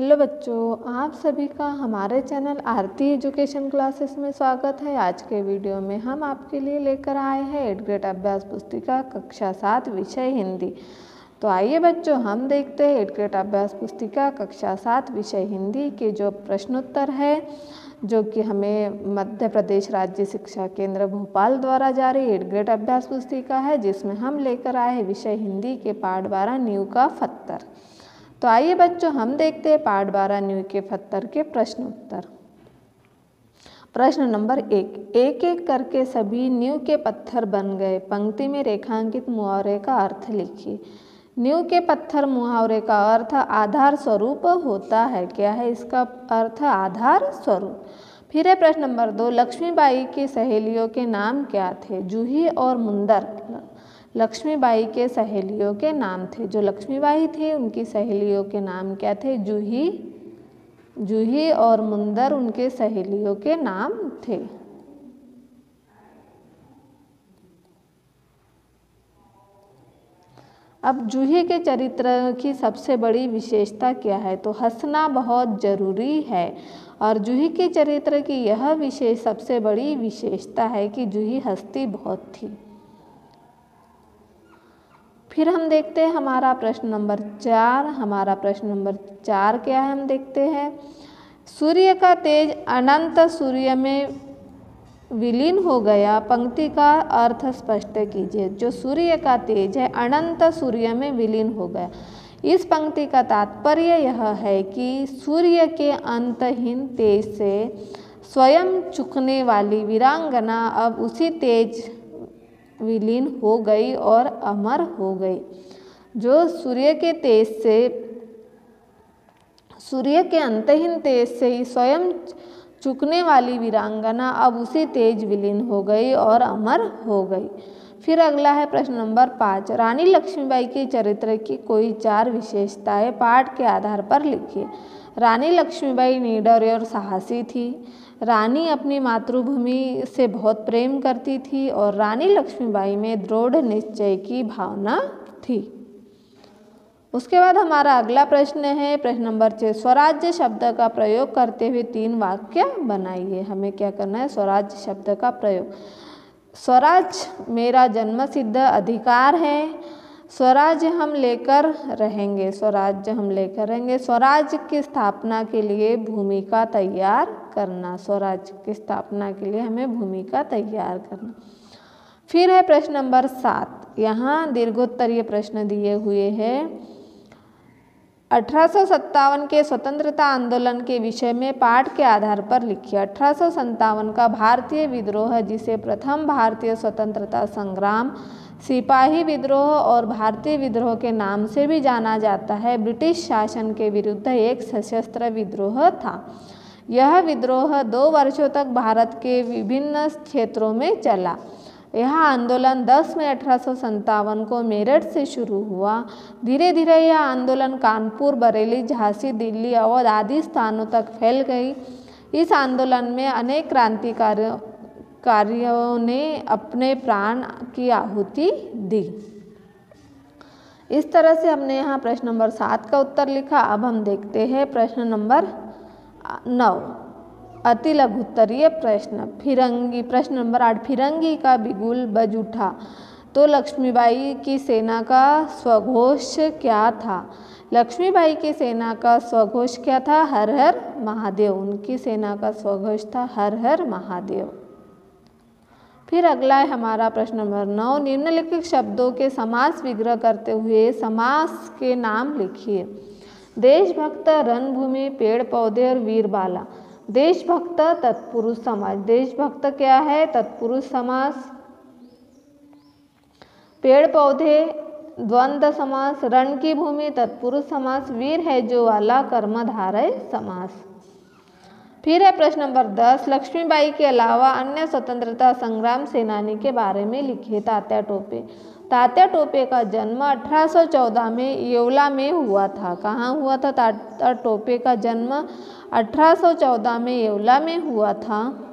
Hello बच्चों, आप सभी का हमारे चैनल आरती एजुकेशन क्लासेस में स्वागत है। आज के वीडियो में हम आपके लिए लेकर आए हैं 8th ग्रेड अभ्यास पुस्तिका कक्षा 7 विषय हिंदी। तो आइए बच्चों, हम देखते हैं 8th ग्रेड अभ्यास पुस्तिका कक्षा 7 विषय हिंदी के जो प्रश्नोत्तर है, जो कि हमें मध्य प्रदेश राज्य शिक्षा केंद्र भोपाल द्वारा जारी 8th ग्रेड अभ्यास पुस्तिका है, जिसमें हम लेकर आए हैं विषय हिंदी के पाठ 12 नींव का पत्थर। तो आइए बच्चों, हम देखते हैं पाठ 12 नींव के पत्थर के प्रश्न उत्तर। प्रश्न नंबर 1, एक एक करके सभी नींव के पत्थर बन गए। पंक्ति में रेखांकित मुहावरे का अर्थ लिखिए। नींव के पत्थर मुहावरे का अर्थ आधार स्वरूप होता है। क्या है इसका अर्थ? आधार स्वरूप। फिर है प्रश्न नंबर 2, लक्ष्मीबाई की सहेलियों के नाम क्या थे? जूही और मुंदर लक्ष्मीबाई के सहेलियों के नाम थे। जो लक्ष्मीबाई थी उनकी सहेलियों के नाम क्या थे? जूही और मुंदर उनके सहेलियों के नाम थे। अब जूही के चरित्र की सबसे बड़ी विशेषता क्या है? तो हंसना बहुत जरूरी है। और जूही के चरित्र की यह सबसे बड़ी विशेषता है कि जूही हंसती बहुत थी। फिर हम देखते हैं हमारा प्रश्न नंबर 4। हमारा प्रश्न नंबर 4 क्या है, हम देखते हैं। सूर्य का तेज अनंत सूर्य में विलीन हो गया। पंक्ति का अर्थ स्पष्ट कीजिए। जो सूर्य का तेज है अनंत सूर्य में विलीन हो गया। इस पंक्ति का तात्पर्य यह है कि सूर्य के अंतहीन तेज से स्वयं चुकने वाली वीरांगना अब उसी तेज विलीन हो गई और अमर हो गई। जो सूर्य के अंतहीन तेज से ही स्वयं चुकने वाली वीरांगना अब उसी तेज विलीन हो गई और अमर हो गई। फिर अगला है प्रश्न नंबर 5, रानी लक्ष्मीबाई के चरित्र की कोई 4 विशेषताएं पाठ के आधार पर लिखिए। रानी लक्ष्मीबाई निडर और साहसी थी। रानी अपनी मातृभूमि से बहुत प्रेम करती थी और रानी लक्ष्मीबाई में दृढ़ निश्चय की भावना थी। उसके बाद हमारा अगला प्रश्न है प्रश्न नंबर 6, स्वराज्य शब्द का प्रयोग करते हुए 3 वाक्य बनाइए। हमें क्या करना है? स्वराज्य शब्द का प्रयोग। स्वराज मेरा जन्मसिद्ध अधिकार है। स्वराज्य हम लेकर रहेंगे। स्वराज्य हम लेकर रहेंगे। स्वराज्य की स्थापना के लिए भूमिका तैयार करना। स्वराज्य की स्थापना के लिए हमें भूमिका तैयार करना। फिर है प्रश्न नंबर 7। यहाँ दीर्घोत्तरीय प्रश्न दिए हुए हैं। 1857 के स्वतंत्रता आंदोलन के विषय में पाठ के आधार पर लिखिए। 1857 का भारतीय विद्रोह, जिसे प्रथम भारतीय स्वतंत्रता संग्राम, सिपाही विद्रोह और भारतीय विद्रोह के नाम से भी जाना जाता है, ब्रिटिश शासन के विरुद्ध एक सशस्त्र विद्रोह था। यह विद्रोह 2 वर्षों तक भारत के विभिन्न क्षेत्रों में चला। यह आंदोलन 10 मई 1857 को मेरठ से शुरू हुआ। धीरे धीरे यह आंदोलन कानपुर, बरेली, झांसी, दिल्ली, अवध आदि स्थानों तक फैल गई। इस आंदोलन में अनेक क्रांतिकारियों ने अपने प्राण की आहुति दी। इस तरह से हमने यहाँ प्रश्न नंबर 7 का उत्तर लिखा। अब हम देखते हैं प्रश्न नंबर 9, अति लघुत्तरीय प्रश्न। फिरंगी। प्रश्न नंबर 8, फिरंगी का बिगुल बज उठा तो लक्ष्मीबाई की सेना का स्वघोष क्या था? लक्ष्मीबाई की सेना का स्वघोष क्या था? हर हर महादेव। उनकी सेना का स्वघोष था हर हर महादेव। फिर अगला है हमारा प्रश्न नंबर 9, निम्नलिखित शब्दों के समास विग्रह करते हुए समास के नाम लिखिए। देशभक्त, रणभूमि, पेड़ पौधे और वीरबाला। देशभक्त तत्पुरुष समास। देशभक्त क्या है? तत्पुरुष समास। पेड़ पौधे द्वंद्व समास। रण की भूमि तत्पुरुष समास। वीर है जो वाला कर्मधारय समास। फिर है प्रश्न नंबर 10, लक्ष्मीबाई के अलावा अन्य स्वतंत्रता संग्राम सेनानी के बारे में लिखिए। तात्या टोपे। तात्या टोपे का जन्म 1814 में येवला में हुआ था। कहाँ हुआ था? तात्या टोपे का जन्म 1814 में येवला में हुआ था।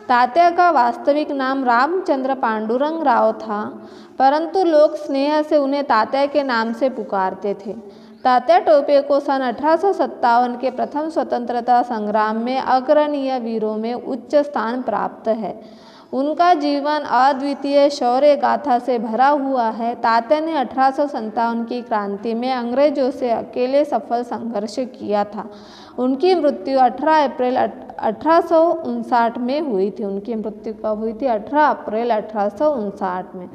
तात्या का वास्तविक नाम रामचंद्र पांडुरंग राव था, परंतु लोग स्नेह से उन्हें तात्या के नाम से पुकारते थे। तात्या टोपे को सन 1857 के प्रथम स्वतंत्रता संग्राम में अग्रणीय वीरों में उच्च स्थान प्राप्त है। उनका जीवन अद्वितीय शौर्य गाथा से भरा हुआ है। तात्या ने 1857 की क्रांति में अंग्रेजों से अकेले सफल संघर्ष किया था। उनकी मृत्यु 18 अप्रैल 1859 में हुई थी। उनकी मृत्यु कब हुई थी? 18 अप्रैल 1859 में।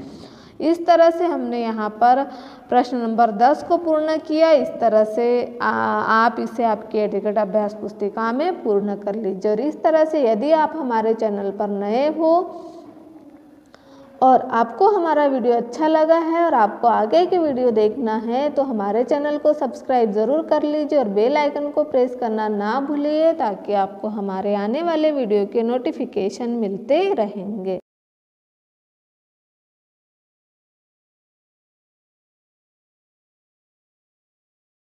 इस तरह से हमने यहाँ पर प्रश्न नंबर 10 को पूर्ण किया। इस तरह से आप इसे आपकी एडुकेट अभ्यास पुस्तिका में पूर्ण कर लीजिए। और इस तरह से यदि आप हमारे चैनल पर नए हो और आपको हमारा वीडियो अच्छा लगा है और आपको आगे की वीडियो देखना है तो हमारे चैनल को सब्सक्राइब ज़रूर कर लीजिए और बेल आइकन को प्रेस करना ना भूलिए, ताकि आपको हमारे आने वाले वीडियो के नोटिफिकेशन मिलते रहेंगे।